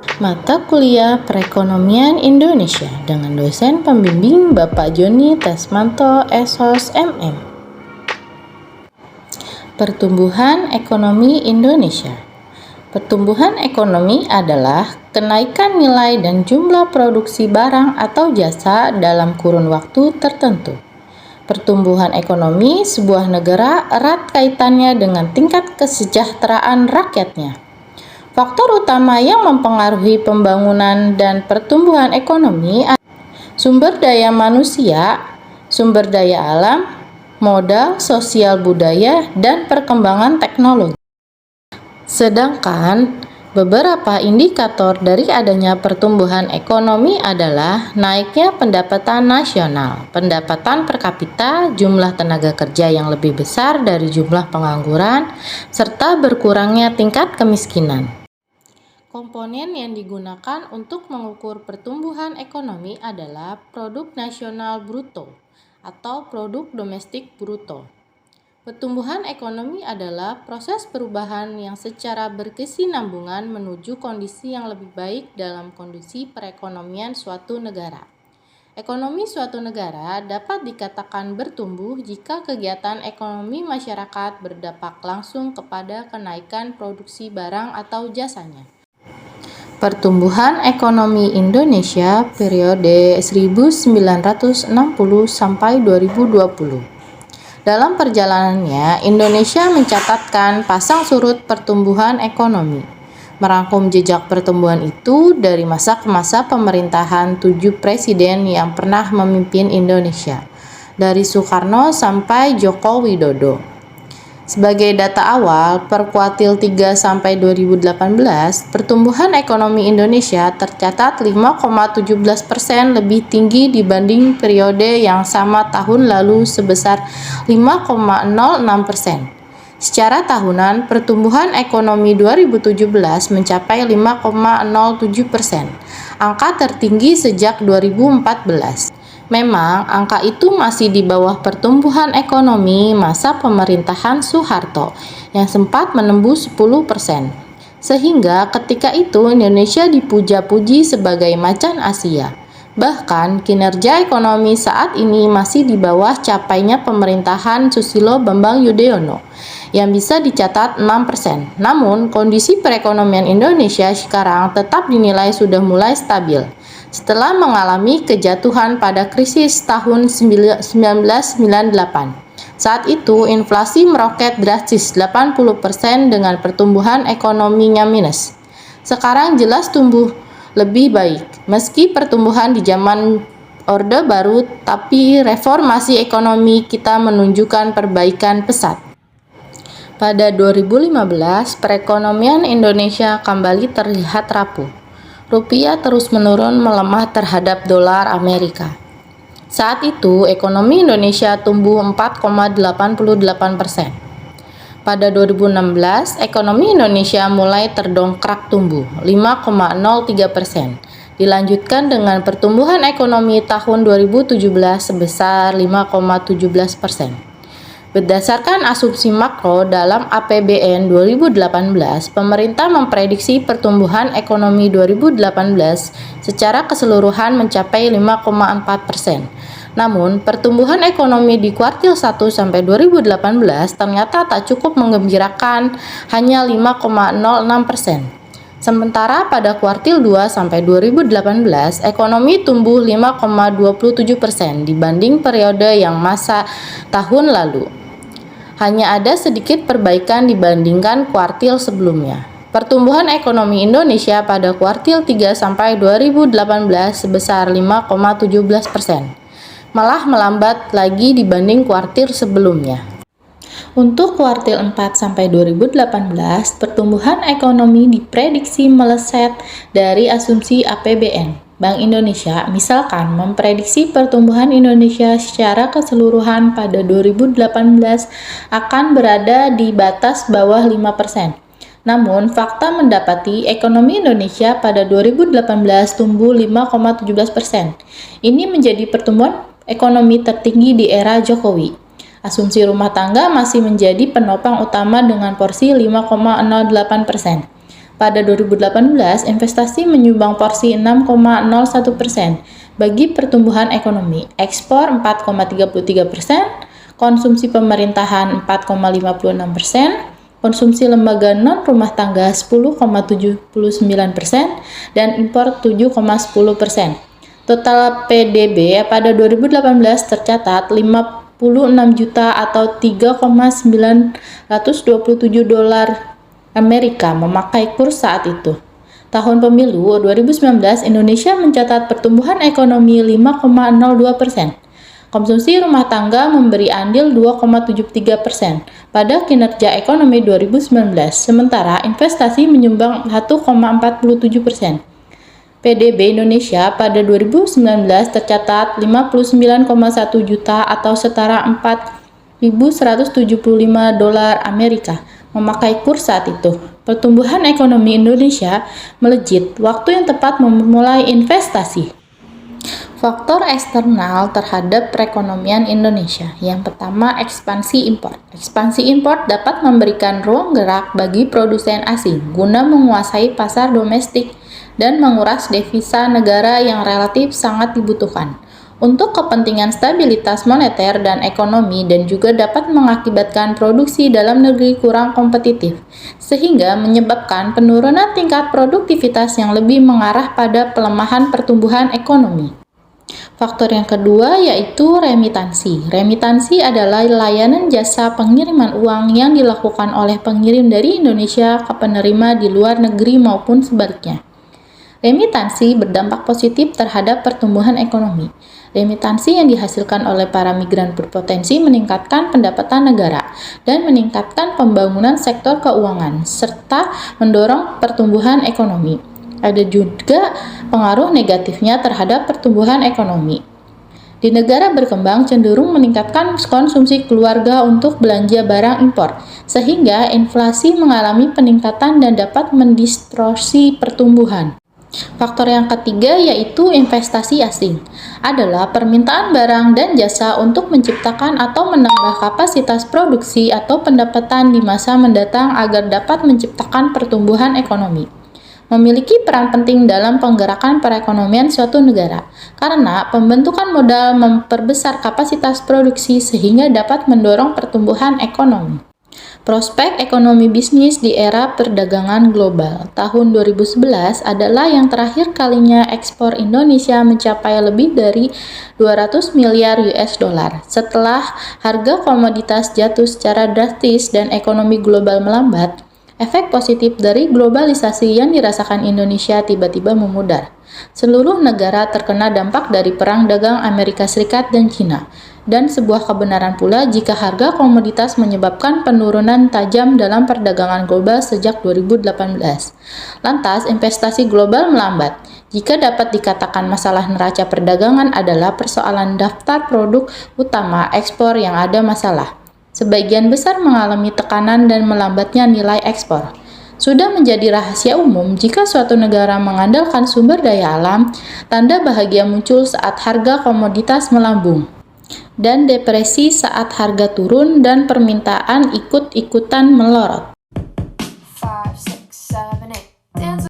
Mata kuliah Perekonomian Indonesia dengan dosen pembimbing Bapak Joni Tesmanto SHOS MM. Pertumbuhan ekonomi Indonesia. Pertumbuhan ekonomi adalah kenaikan nilai dan jumlah produksi barang atau jasa dalam kurun waktu tertentu. Pertumbuhan ekonomi sebuah negara erat kaitannya dengan tingkat kesejahteraan rakyatnya. Faktor utama yang mempengaruhi pembangunan dan pertumbuhan ekonomi adalah sumber daya manusia, sumber daya alam, modal, sosial budaya, dan perkembangan teknologi. Sedangkan beberapa indikator dari adanya pertumbuhan ekonomi adalah naiknya pendapatan nasional, pendapatan per kapita, jumlah tenaga kerja yang lebih besar dari jumlah pengangguran, serta berkurangnya tingkat kemiskinan. Komponen yang digunakan untuk mengukur pertumbuhan ekonomi adalah produk nasional bruto atau produk domestik bruto. Pertumbuhan ekonomi adalah proses perubahan yang secara berkesinambungan menuju kondisi yang lebih baik dalam kondisi perekonomian suatu negara. Ekonomi suatu negara dapat dikatakan bertumbuh jika kegiatan ekonomi masyarakat berdampak langsung kepada kenaikan produksi barang atau jasanya. Pertumbuhan ekonomi Indonesia periode 1960 sampai 2020. Dalam perjalanannya, Indonesia mencatatkan pasang surut pertumbuhan ekonomi. Merangkum jejak pertumbuhan itu dari masa ke masa pemerintahan 7 presiden yang pernah memimpin Indonesia, dari Soekarno sampai Joko Widodo. Sebagai data awal, per kuartil 3 sampai 2018, pertumbuhan ekonomi Indonesia tercatat 5,17% lebih tinggi dibanding periode yang sama tahun lalu sebesar 5,06%. Secara tahunan, pertumbuhan ekonomi 2017 mencapai 5,07%, angka tertinggi sejak 2014. Memang, angka itu masih di bawah pertumbuhan ekonomi masa pemerintahan Soeharto yang sempat menembus 10%. Sehingga ketika itu Indonesia dipuja-puji sebagai macan Asia. Bahkan, kinerja ekonomi saat ini masih di bawah capainya pemerintahan Susilo Bambang Yudhoyono yang bisa dicatat 6%. Namun, kondisi perekonomian Indonesia sekarang tetap dinilai sudah mulai stabil. Setelah mengalami kejatuhan pada krisis tahun 1998. Saat itu, inflasi meroket drastis 80% dengan pertumbuhan ekonominya minus. Sekarang jelas tumbuh lebih baik, meski pertumbuhan di zaman Orde Baru, tapi reformasi ekonomi kita menunjukkan perbaikan pesat. Pada 2015, perekonomian Indonesia kembali terlihat rapuh. Rupiah terus menurun melemah terhadap dolar Amerika. Saat itu, ekonomi Indonesia tumbuh 4,88%. Pada 2016, ekonomi Indonesia mulai terdongkrak tumbuh 5,03%. Dilanjutkan dengan pertumbuhan ekonomi tahun 2017 sebesar 5,17%. Berdasarkan asumsi makro dalam APBN 2018, pemerintah memprediksi pertumbuhan ekonomi 2018 secara keseluruhan mencapai 5,4%. Namun, pertumbuhan ekonomi di kuartil 1 sampai 2018 ternyata tak cukup menggembirakan, hanya 5,06%. Sementara pada kuartil 2 sampai 2018, ekonomi tumbuh 5,27% dibanding periode yang masa tahun lalu. Hanya ada sedikit perbaikan dibandingkan kuartil sebelumnya. Pertumbuhan ekonomi Indonesia pada kuartil 3 sampai 2018 sebesar 5,17%. Malah melambat lagi dibanding kuartil sebelumnya. Untuk kuartil 4 sampai 2018, pertumbuhan ekonomi diprediksi meleset dari asumsi APBN. Bank Indonesia misalkan memprediksi pertumbuhan Indonesia secara keseluruhan pada 2018 akan berada di batas bawah 5%. Namun, fakta mendapati ekonomi Indonesia pada 2018 tumbuh 5,17%. Ini menjadi pertumbuhan ekonomi tertinggi di era Jokowi. Asumsi rumah tangga masih menjadi penopang utama dengan porsi 5,08%. Pada 2018, investasi menyumbang porsi 6,01% bagi pertumbuhan ekonomi, ekspor 4,33%, konsumsi pemerintahan 4,56%, konsumsi lembaga non-rumah tangga 10,79%, dan impor 7,10%. Total PDB pada 2018 tercatat 56 juta atau 3,927 dolar Amerika memakai kurs saat itu. Tahun pemilu 2019, Indonesia mencatat pertumbuhan ekonomi 5,02%. Konsumsi rumah tangga memberi andil 2,73% pada kinerja ekonomi 2019, sementara investasi menyumbang 1,47%. PDB Indonesia pada 2019 tercatat 59,1 juta atau setara 4.175 dolar Amerika memakai kurs saat itu. Pertumbuhan ekonomi Indonesia melejit, waktu yang tepat memulai investasi. Faktor eksternal terhadap perekonomian Indonesia. Yang pertama, ekspansi impor. Ekspansi impor dapat memberikan ruang gerak bagi produsen asing guna menguasai pasar domestik dan menguras devisa negara yang relatif sangat dibutuhkan untuk kepentingan stabilitas moneter dan ekonomi, dan juga dapat mengakibatkan produksi dalam negeri kurang kompetitif, sehingga menyebabkan penurunan tingkat produktivitas yang lebih mengarah pada pelemahan pertumbuhan ekonomi. Faktor yang kedua yaitu remitansi. Remitansi adalah layanan jasa pengiriman uang yang dilakukan oleh pengirim dari Indonesia ke penerima di luar negeri maupun sebaliknya. Remitansi berdampak positif terhadap pertumbuhan ekonomi. Remitansi yang dihasilkan oleh para migran berpotensi meningkatkan pendapatan negara dan meningkatkan pembangunan sektor keuangan, serta mendorong pertumbuhan ekonomi. Ada juga pengaruh negatifnya terhadap pertumbuhan ekonomi. Di negara berkembang cenderung meningkatkan konsumsi keluarga untuk belanja barang impor, sehingga inflasi mengalami peningkatan dan dapat mendistorsi pertumbuhan. Faktor yang ketiga yaitu investasi asing, adalah permintaan barang dan jasa untuk menciptakan atau menambah kapasitas produksi atau pendapatan di masa mendatang agar dapat menciptakan pertumbuhan ekonomi. Memiliki peran penting dalam penggerakan perekonomian suatu negara, karena pembentukan modal memperbesar kapasitas produksi sehingga dapat mendorong pertumbuhan ekonomi. Prospek ekonomi bisnis di era perdagangan global. Tahun 2011 adalah yang terakhir kalinya ekspor Indonesia mencapai lebih dari 200 miliar US dollar. Setelah harga komoditas jatuh secara drastis dan ekonomi global melambat, efek positif dari globalisasi yang dirasakan Indonesia tiba-tiba memudar. Seluruh negara terkena dampak dari perang dagang Amerika Serikat dan China. Dan sebuah kebenaran pula jika harga komoditas menyebabkan penurunan tajam dalam perdagangan global sejak 2018. Lantas, investasi global melambat. Jika dapat dikatakan masalah neraca perdagangan adalah persoalan daftar produk utama ekspor yang ada masalah. Sebagian besar mengalami tekanan dan melambatnya nilai ekspor. Sudah menjadi rahasia umum jika suatu negara mengandalkan sumber daya alam, tanda bahagia muncul saat harga komoditas melambung, dan depresi saat harga turun dan permintaan ikut-ikutan melorot.